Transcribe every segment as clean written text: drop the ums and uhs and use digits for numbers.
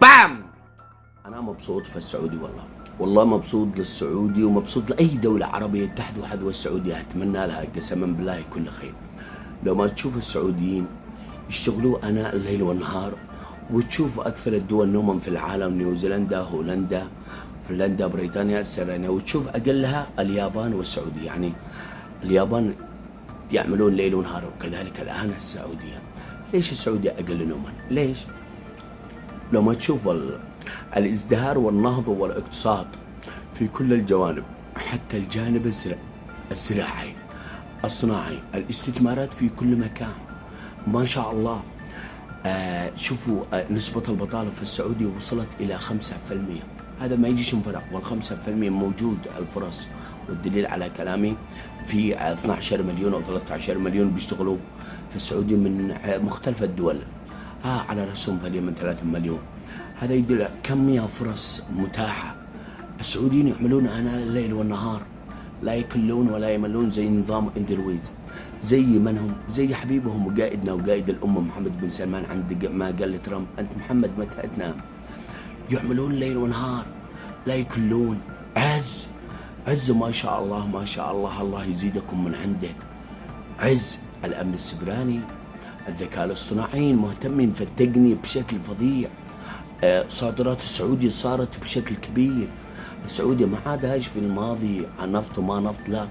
بام. أنا مبسوط في السعودي والله مبسوط للسعودي ومبسوط لأي دولة عربية تحت وحد، والسعودية أتمنى لها قسما بالله كل خير. لو ما تشوف السعوديين يشتغلوا أناء الليل والنهار، وتشوف أكثر الدول نوما في العالم، نيوزيلندا، هولندا، فنلندا، بريطانيا، استراليا، وتشوف أقلها اليابان والسعودية. يعني اليابان يعملون ليل ونهار، وكذلك الآن السعودية. ليش السعودية أقل نوما؟ ليش؟ لو ما تشوف الازدهار والنهضة والاقتصاد في كل الجوانب، حتى الجانب الزراعي، الصناعي، الاستثمارات في كل مكان ما شاء الله. شوفوا نسبة البطالة في السعودية وصلت إلى 5%. هذا ما يجيش من فراغ، وال5% موجود الفرص، والدليل على كلامي في 12 مليون أو 13 مليون بيشتغلوا في السعودية من مختلف الدول، على رأسهم من 3 مليون. هذا يدل كم يا فرص متاحة. السعوديين يعملون آناء الليل والنهار، لا يكلون ولا يملون، زي نظام اندرويز، زي من هم، زي حبيبهم وقائدنا وقائد الأمة محمد بن سلمان، عند ما قال لترامب أنت محمد متى تنام. يعملون ليل ونهار، لا يكلون، عز ما شاء الله ما شاء الله، الله يزيدكم من عنده عز. الأمن السبراني، الذكاء الاصطناعي، مهتمين في التقنية بشكل فظيع. صادرات السعودية صارت بشكل كبير. السعودية ما عادهاش في الماضي عن نفط وما نفط، لا،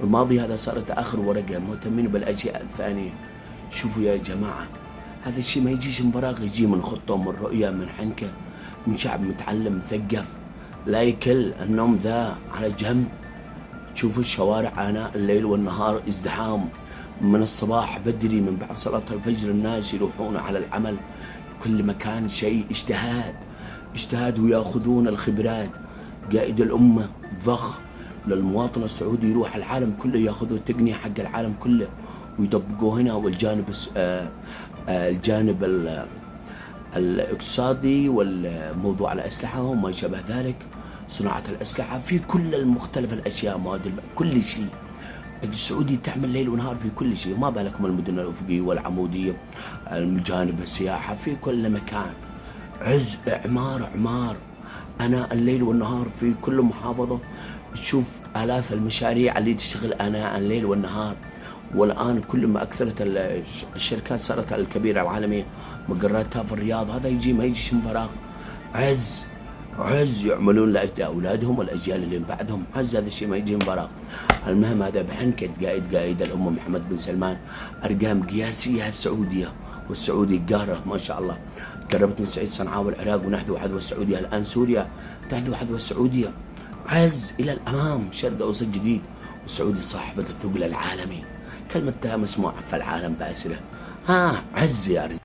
الماضي هذا صارت آخر ورقة، مهتمين بالأشياء الثانية. شوفوا يا جماعة، هذا الشيء ما يجيش من فراغ، يجي من خطة ومن رؤية، من حنكة، من شعب متعلم مثقف لا يكل. النوم ذا على جنب. تشوفوا الشوارع آناء الليل والنهار ازدحام، من الصباح بدري، من بعد صلاة الفجر الناس يروحون على العمل، كل مكان شيء اجتهاد وياخذون الخبرات. قائد الأمة ضخ للمواطن السعودي، يروح العالم كله ياخذوا التقنية حق العالم كله ويطبقوه هنا. والجانب الجانب الاقتصادي والموضوع الأسلحة وما شابه ذلك، صناعة الأسلحة في كل المختلف الأشياء، مواد كل شيء. السعودية تعمل ليل ونهار في كل شيء، وما بالكم المدن الأفقية والعمودية، الجانب السياحة في كل مكان. عز، عمار أناء الليل والنهار في كل محافظة. تشوف آلاف المشاريع اللي تشتغل أناء الليل والنهار. والآن كل ما أكثرت الشركات صارت الكبيرة العالمية مقراتها في الرياض. هذا ما يجيش من فراغ. عز يعملون لأولادهم والأجيال اللي بعدهم عز. هذا الشيء ما يجي من فراغ. المهم هذا بحنكة قائد الأمة محمد بن سلمان. أرقام قياسية السعودية، والسعودي قاره ما شاء الله. قربت من سعيد صنعاء والعراق ونحن واحد، والسعودية الآن سوريا تحت واحد، والسعودية عز إلى الأمام، شرق أوسط جديد. والسعودي صاحبة الثقل العالمي، كلمة مسموعة في العالم باسرة. عز يا رجال.